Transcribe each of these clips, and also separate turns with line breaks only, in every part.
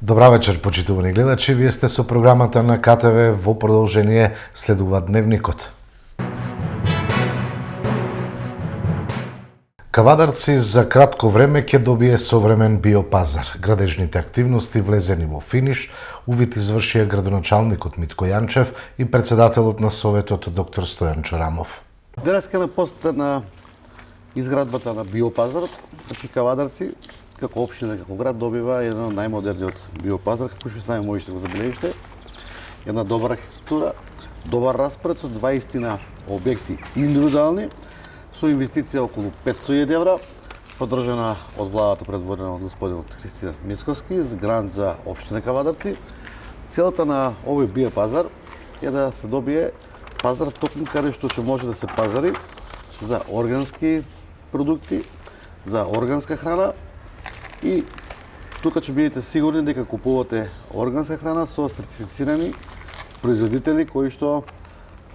Добра вечер, почитувани гледачи. Вие сте со програмата на КТВ. Во продолжение следува Дневникот. Кавадарци за кратко време ќе добие современ биопазар. Градежните активности влезени во финиш, увид извршија градоначалникот Митко Јанчев и председателот на Советот доктор Стојан Чорамов.
Денеска на посета на изградбата на биопазарот, значи Кавадарци, како општина, како град, добива еден од најмодерниот биопазар, како што сами можете го забележите. Една добра архитектура, добар распоред со 20 објекти индивидуални, со инвестиција околу 500.000 евра, поддржана од владата, предводена од господинот Христијан Мицковски, грант за општина Кавадарци. Целата на овој биопазар е да се добие пазар токму каде што ќе може да се пазари за органски продукти, за органска храна и тука ќе бидете сигурни дека купувате органска храна со сертифицирани производители кои што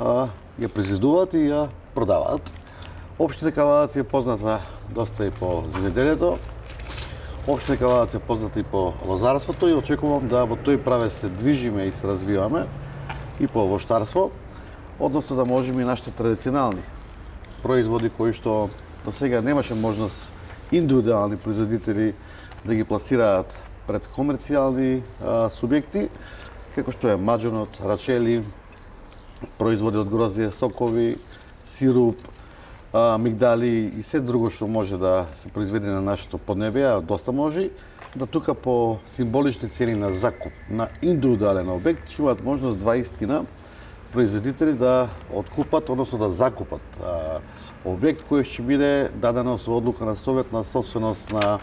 ја произведуваат и ја продаваат. Општина Кавадарци е позната доста и по земјоделието. Општина Кавадарци е позната и по лозарството и очекувам да во тој правец се движиме и се развиваме и по воштарство, односно да можеме и нашите традиционални производи кои што до сега немаше можност индивидуални производители да ги пласираат пред комерцијални субјекти, како што е маџонот, рачели, производи од грозје, сокови, сируп, мигдали и се друго што може да се произведе на нашето поднебие, доста може, да тука по символични цени на закуп на индивидуален објект ќе имаат можност 20 производители да откупат, односно да закупат објект кој ќе биде дадено со одлука на Совет на собственост на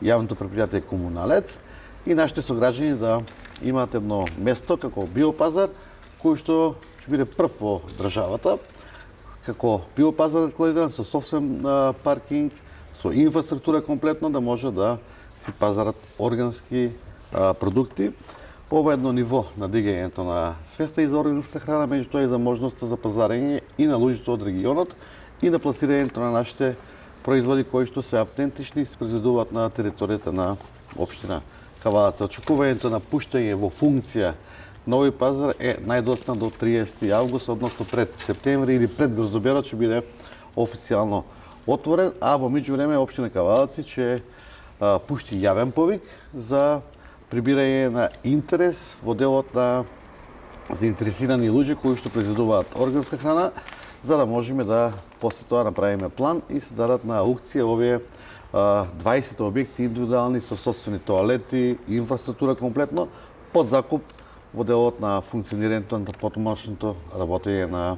јавното предпријатие Комуналец и нашите сограѓани да имаат едно место како биопазар кој што ќе биде прв во државата, како биопазар деклариран со собствен паркинг, со инфраструктура комплетно да може да си пазарат органски продукти. Ова е едно ниво на дигањето на свеста и за органска храна, меѓутоа и за можноста за пазарење и на луѓето од регионот и на пласирањето на нашите производи кои што се автентични и се произведуваат на територијата на општина Кавадарци. Очекувањето на пуштање во функција на овој пазар е најдоцна до 30 август, односно пред септември или пред Гроздоберот ќе биде официјално отворен, а во меѓувреме општина Кавадарци ќе пушти јавен повик за прибирање на интерес во делот на заинтересирани луѓе кои што произведуваат органска храна, за да можеме да после тоа направиме план и се дадат на аукција овие 20 објекти индивидуални со собствени тоалети, инфраструктура комплетно, под закуп во делот на функционирањето на потомачното работење на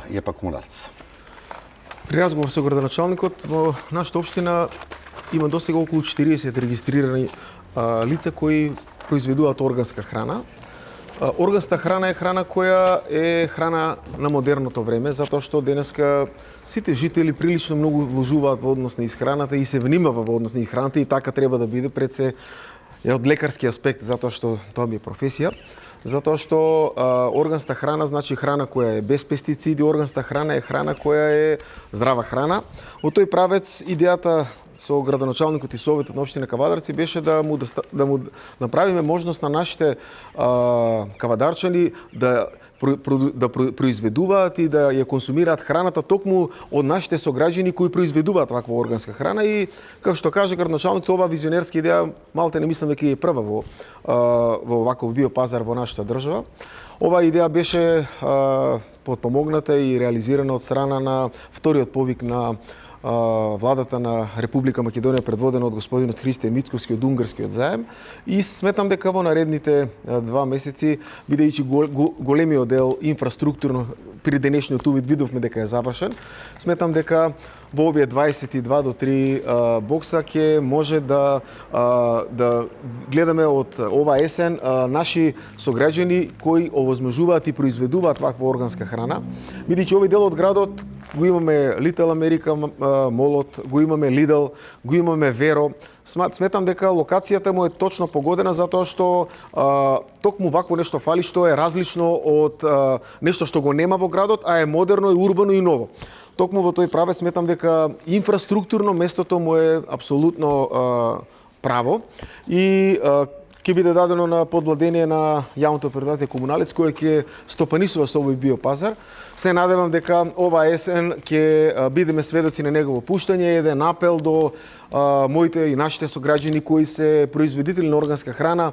ЈЕП Комуналец.
При разговор со градоначалникот во нашата општина има досега околу 40 регистрирани лица кои произведуваат органска храна. Органска храна е храна која е храна на модерното време, затоа што денеска сите жители прилично многу вложуваат во однос на исхраната и се внимава во однос на исхраната и така треба да биде пред се од лекарски аспект, затоа што тоа ми е професија. Затоа што органска храна значи храна која е без пестициди, органска храна е храна која е здрава храна. Во тој правец идејата со градоначалникот и Советот на општина Кавадарци беше да му направиме можност на нашите кавадарчани да произведуваат и да ја консумираат храната токму од нашите сограѓани кои произведуваат ваква органска храна и како што каже градоначалникот, ова визионерска идеја малте не мислам дека е прва во ваков биопазар во нашата држава. Оваа идеја беше потпомогната и реализирана од страна на вториот повик на владата на Република Македонија, предводена од господинот Христијан Мицковски од унгарскиот заем, и сметам дека во наредните 2 месеци, бидејќи големиот дел инфраструктурно при денешниот увид видовме дека е завршен, сметам дека во овие 22 до 3 бокса ќе може да гледаме од ова есен наши сограѓани кои овозможуваат и произведуваат ваква органска храна, бидејќи овој дел од градот го имаме Little America молот, го имаме Lidl, го имаме Веро. Сметам дека локацијата му е точно погодена затоа што токму вакво нешто фали што е различно од нешто што го нема во градот, а е модерно и урбано и ново. Токму во тој правец сметам дека инфраструктурно местото му е апсолутно право и ќе биде дадено на подвладение на јавното предпријатие Комуналец, кое ќе стопанисува со овој биопазар. Се надевам дека ова есен ќе бидеме сведоци на негово пуштање, еден апел до моите и нашите сограѓани кои се производители на органска храна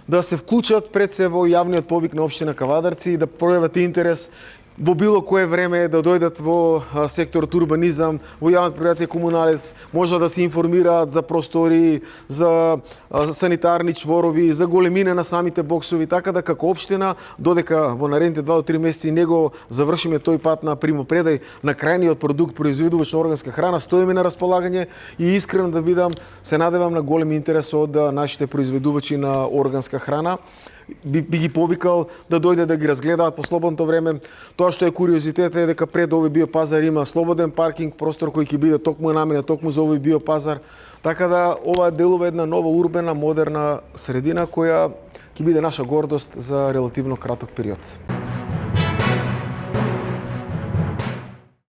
да се вклучат пред се во јавниот повик на општина Кавадарци и да пројават интерес во било кое време да дојдат во секторот урбанизам, во јавното предпријатие Комуналец, може да се информираат за простори, за санитарни чворови, за големина на самите боксови, така да како општина, додека во наредните 2 до 3 месеци него завршиме тој пат на примопредај на крајниот продукт произведувач на органска храна, стоиме на располагање и искрено да бидам, се надевам на голем интерес од нашите произведувачи на органска храна. Би ги повикал да дојде да ги разгледаат во слободното време. Тоа што е куриозитет е дека пред овој биопазар има слободен паркинг простор кој ќе биде токму наменет токму за овој биопазар. Така да ова делува една нова урбена, модерна средина која ќе биде наша гордост за релативно краток период.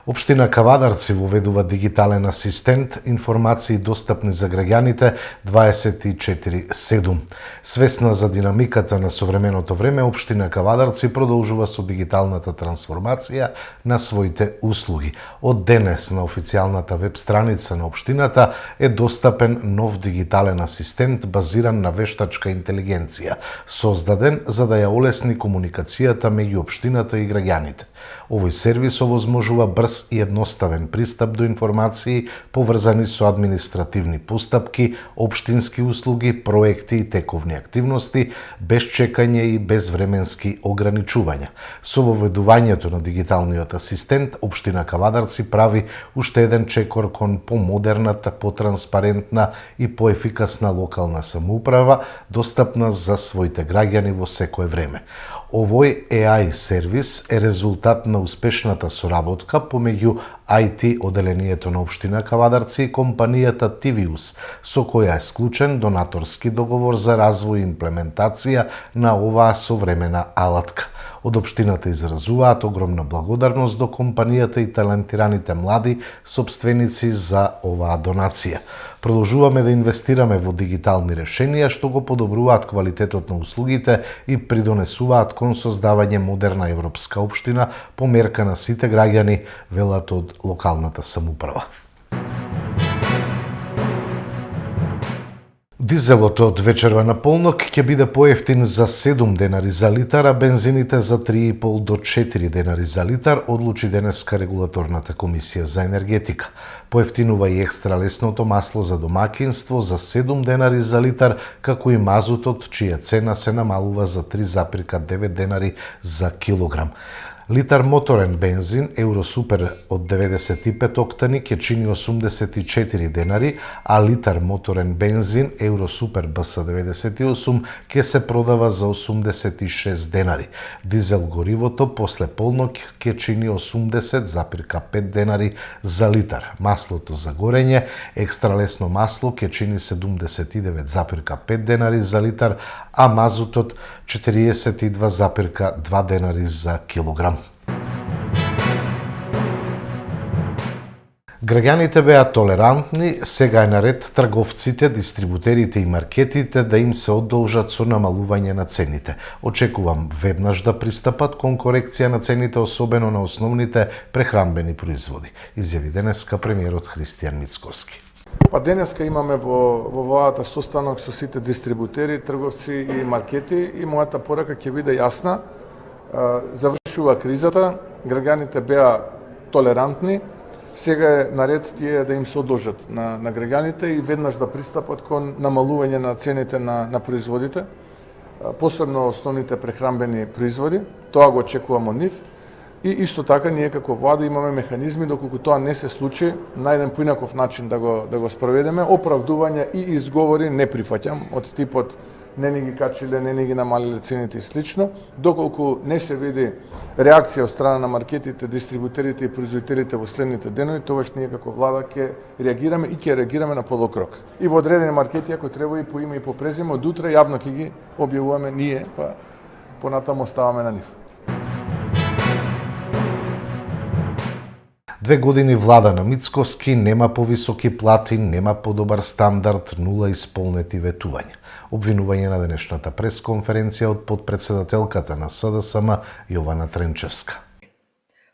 Општина Кавадарци воведува дигитален асистент, информации достапни за граѓаните 24/7. Свесна за динамиката на современото време, општина Кавадарци продолжува со дигиталната трансформација на своите услуги. Од денес на официјалната веб страница на општината е достапен нов дигитален асистент базиран на вештачка интелигенција, создаден за да ја олесни комуникацијата меѓу општината и граѓаните. Овој сервис овозможува брз и едноставен пристап до информации поврзани со административни постапки, општински услуги, проекти и тековни активности, без чекање и без временски ограничувања. Со воведувањето на дигиталниот асистент, општина Кавадарци прави уште еден чекор кон помодерната, потранспарентна и поефикасна локална самоуправа, достапна за своите граѓани во секое време. Овој AI сервис е резултат на успешната соработка помеѓу IT оделението на општина Кавадарци и компанијата Tivius, со која е склучен донаторски договор за развој и имплементација на оваа современа алатка. Од општината изразуваат огромна благодарност до компанијата и талентираните млади сопственици за оваа донација. Продолжуваме да инвестираме во дигитални решенија што го подобруваат квалитетот на услугите и придонесуваат кон создавање модерна европска општина по мерка на сите граѓани, велат од локалната самоуправа. Дизелот од вечерва на полнок ќе биде поевтин за 7 денари за литар, а бензините за 3,5 до 4 денари за литар, одлучи денеска регулаторната комисија за енергетика. Поевтинува и екстра лесното масло за домакинство за 7 денари за литар, како и мазутот, чија цена се намалува за 3,9 денари за килограм. Литар моторен бензин Евросупер од 95 октани ќе чини 84 денари, а литар моторен бензин Евросупер БС 98 ќе се продава за 86 денари. Дизел горивото после полнок ќе чини 80,5 денари за литар. Маслото за горење екстра лесно масло ќе чини 79,5 денари за литар, а мазутот 42,2 денари за килограм. Граѓаните беа толерантни, сега е наред трговците, дистрибутерите и маркетите да им се одолжат со намалување на цените. Очекувам веднаш да пристапат кон корекција на цените, особено на основните прехранбени производи, изјави денеска премиерот Христијан Мицковски.
Па денеска имаме во овојата состанок со сите дистрибутери, трговци и маркети и мојата порака ќе биде јасна. Завршува кризата, граѓаните беа толерантни, сега е наред тие да им се одолжат на граѓаните и веднаш да пристапат кон намалување на цените на производите, посебно основните прехранбени производи. Тоа го очекуваме од нив. И исто така ние како влада имаме механизми доколку тоа не се случи, најден поинаков начин да го спроведеме. Оправдувања и изговори не прифаќам од типот не ни ги качиле, не ни ги намалиле цените и слично, доколку не се види реакција од страна на маркетите, дистрибутерите и производителите во следните денови, тогаш ние како влада ќе реагираме и ќе реагираме на подолг рок. И во одредени маркети ако треба и по име и по презиме, од утре јавно ќе ги објавуваме ние, па понатаму оставаме на нив.
2 години влада на Мицковски, нема повисоки плати, нема подобар стандард, нула исполнети ветувања. Обвинување на денешната пресконференција од подпредседателката на СДСМ Јована Тренчевска.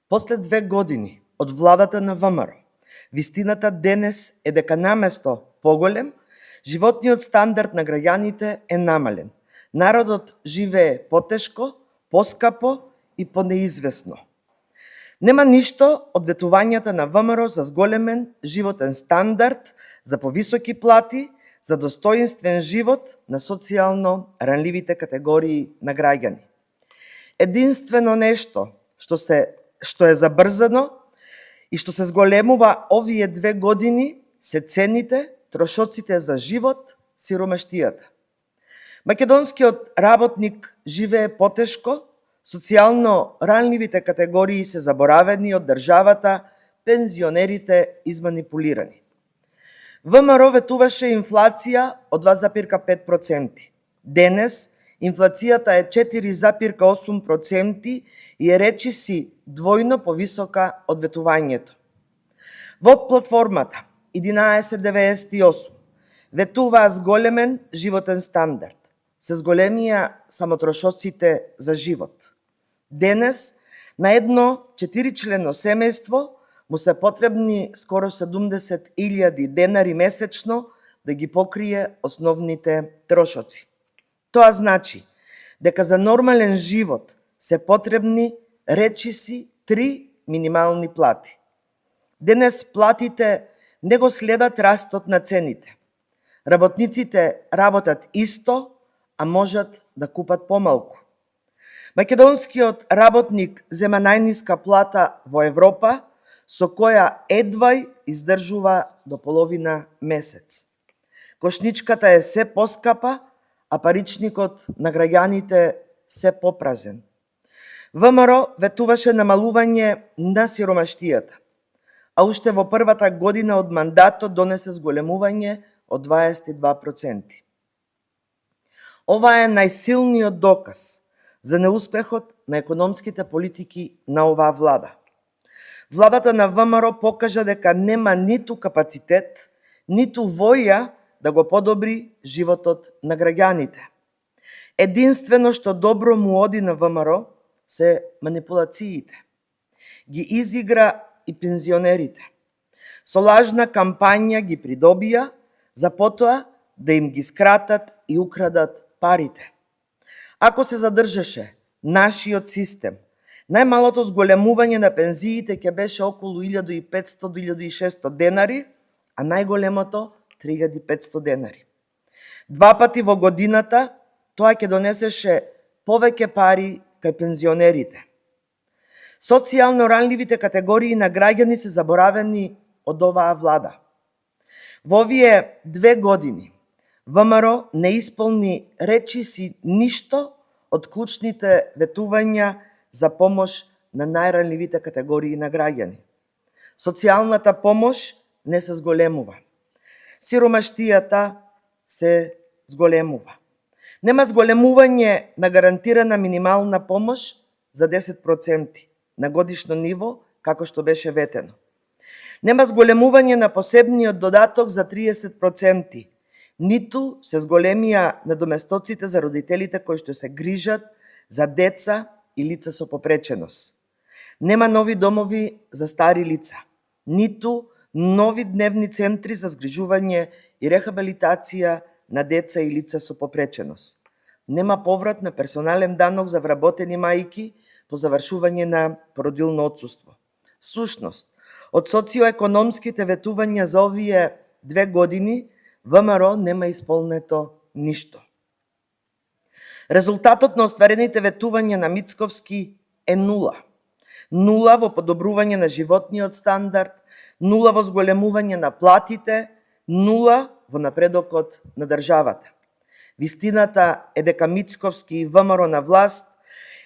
После 2 години од владата на ВМРО, вистината денес е дека наместо поголем, животниот стандард на граѓаните е намален. Народот живее потешко, поскапо и понеизвестно. Нема ништо од ветувањата на ВМРО за зголемен животен стандард, за повисоки плати, за достоинствен живот на социјално ранливите категории на граѓани. Единствено нешто што е забрзано и што се зголемува овие 2 години се цените, трошоците за живот, сиромаштијата. Македонскиот работник живее потешко, социјално ранливите категории се заборавени од државата, пензионерите изманипулирани. ВМРО ветуваше инфлација од 2,5%. Денес инфлацијата е 4,8% и е речиси двојно повисока од ветувањето. Во платформата 1198 ветуваа зголемен животен стандард, се зголемија самотрошоците за живот. Денес на едно 4-члено семејство му се потребни скоро 70.000 денари месечно да ги покрие основните трошоци. Тоа значи дека за нормален живот се потребни речиси 3 минимални плати. Денес платите не го следат растот на цените. Работниците работат исто, а можат да купат помалку. Македонскиот работник зема најниска плата во Европа, со која едвај издржува до половина месец. Кошничката е се поскапа, а паричникот на граѓаните се попразен. ВМРО ветуваше намалување на сиромаштијата, а уште во првата година од мандатот донесе зголемување од 22%. Ова е најсилниот доказ за неуспехот на економските политики на оваа влада. Владата на ВМРО покажа дека нема ниту капацитет, ниту волја да го подобри животот на граѓаните. Единствено што добро му оди на ВМРО се манипулациите. Ги изигра и пензионерите. Со лажна кампања ги придобија, за потоа да им ги скратат и украдат парите. Ако се задржаше нашиот систем, најмалото зголемување на пензиите ќе беше околу 1500-1600 денари, а најголемото 3500 денари. 2 пати во годината тоа ќе донесеше повеќе пари кај пензионерите. Социјално ранливите категории на граѓани се заборавени од оваа влада. Во овие 2 години ВМРО не исполни речиси ништо од клучните ветувања за помош на најранливите категории на граѓани. Социјалната помош не се зголемува. Сиромаштијата се зголемува. Нема зголемување на гарантирана минимална помош за 10% на годишно ниво, како што беше ветено. Нема зголемување на посебниот додаток за 30%, ниту се зголемија надоместоците за родителите кои што се грижат за деца и лица со попреченост. Нема нови домови за стари лица, ниту нови дневни центри за згрижување и рехабилитација на деца и лица со попреченост. Нема поврат на персонален данок за вработени мајки по завршување на породилно отсуство. Всушност, од социоекономските ветувања за овие 2 години, ВМРО нема исполнето ништо. Резултатот на остварените ветувања на Мицковски е нула. Нула во подобрување на животниот стандард, нула во зголемување на платите, нула во напредокот на државата. Вистината е дека Мицковски и ВМРО на власт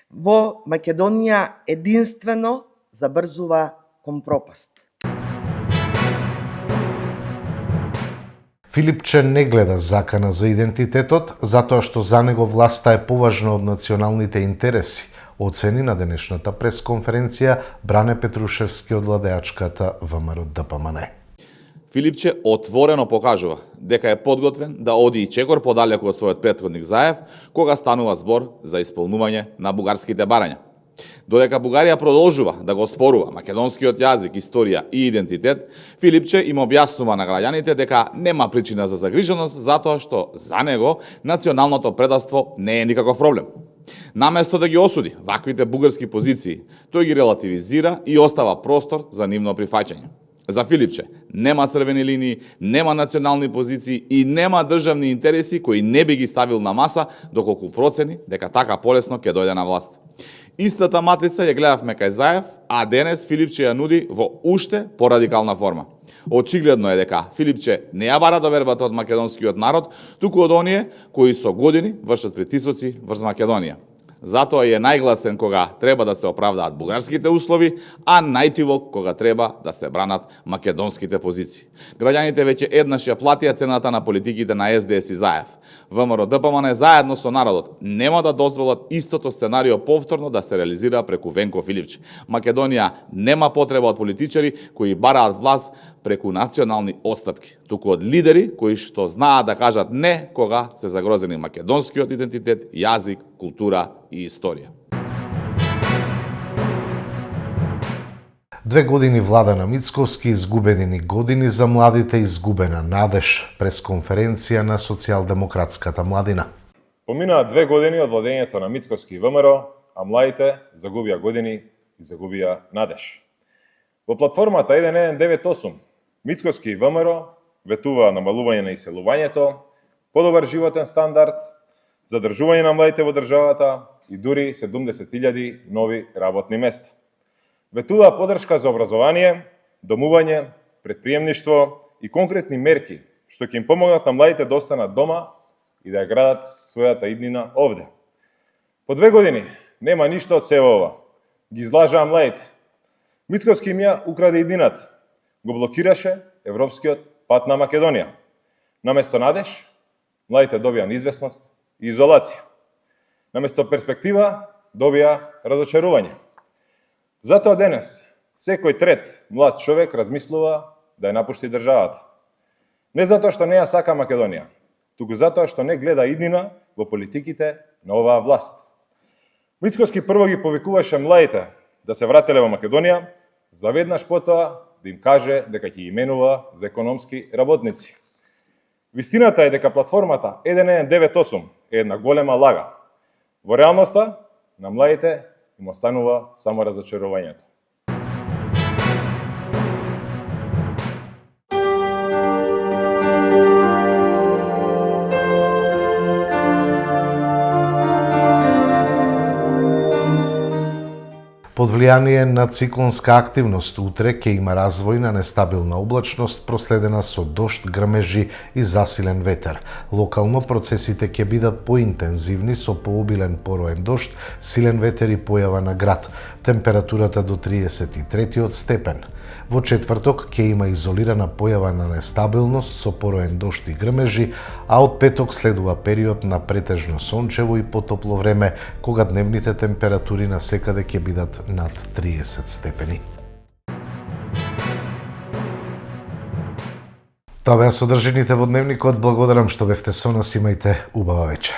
во Македонија единствено забрзува кон пропаст.
Филипче не гледа закана за идентитетот, затоа што за него власта е поважна од националните интереси. Оцени на денешната пресконференција Бране Петрушевски од владеачката ВМРО ДПМН.
Филипче отворено покажува дека е подготвен да оди и чекор подалеку од својот претходник Заев, кога станува збор за исполнување на бугарските барања. Додека Бугарија продолжува да го спорува македонскиот јазик, историја и идентитет, Филипче им објаснува на граѓаните дека нема причина за загриженост затоа што за него националното предавство не е никаков проблем. Наместо да ги осуди ваквите бугарски позиции, тој ги релативизира и остава простор за нивно прифаќање. За Филипче нема црвени линии, нема национални позиции и нема државни интереси кои не би ги ставил на маса доколку процени дека така полесно ќе дојде на власт. Истата матрица ја гледавме кај Заев, а денес Филипче ја нуди во уште порадикална форма. Очигледно е дека Филипче не ја бара довербата од македонскиот народ, туку од оние кои со години вршат притисоци врз Македонија. Затоа е најгласен кога треба да се оправдаат бугарските услови, а најтивок кога треба да се бранат македонските позиции. Граѓаните веќе еднаш ја платија цената на политиките на СДС и Заев. ВМРО ДПМН заедно со народот нема да дозволат истото сценарио повторно да се реализира преку Венко Филипче. Македонија нема потреба од политичари кои бараат власт преку национални отстапки, туку од лидери кои што знаат да кажат не кога се загрозени македонскиот идентитет, јазик, култура и историја.
2 години влада на Мицковски, изгубени години за младите, изгубена надеж, пресконференција на социјалдемократската младина.
Поминаа 2 години од владењето на Мицковски и ВМРО, а младите загубија години и загубија надеж. Во платформата 1198 Мицковски и ВМРО ветува намалување на иселувањето, подобар животен стандард, задржување на младите во државата и дури 70.000 нови работни места. Ветува подршка за образование, домување, предприемништво и конкретни мерки што ќе им помогнат на младите да останат дома и да ја градат својата иднина овде. По 2 години нема ништо од сева ова. Ги излажаа младите. Мицковски им ја украде иднината. Го блокираше европскиот пат на Македонија. Наместо надеж, младите добија неизвестност и изолација. Наместо перспектива, добија разочарување. Затоа денес секој трет млад човек размислува да ја напушти државата. Не затоа што не ја сака Македонија, туку затоа што не гледа иднина во политиките на оваа власт. Мицковски прво ги повикуваше младите да се врателе во Македонија, заведнаш потоа да им каже дека ќе ги именува за економски работници. Вистината е дека платформата 1198 е една голема лага. Во реалноста, на младите им останува само разочарувањето.
Под влијание на циклонска активност утре ќе има развојна нестабилна облачност проследена со дожд, грмежи и засилен ветер. Локално процесите ќе бидат поинтензивни со пообилен пороен дожд, силен ветер и појава на град. Температурата до 33 степен. Во четврток ќе има изолирана појава на нестабилност со пороен дожд и грмежи, а од петок следува период на претежно сончево и потопло време, кога дневните температури на секаде ќе бидат над 30 степени. Тоа беа содржините во дневникот. Благодарам што бевте со нас, имајте убава вечер.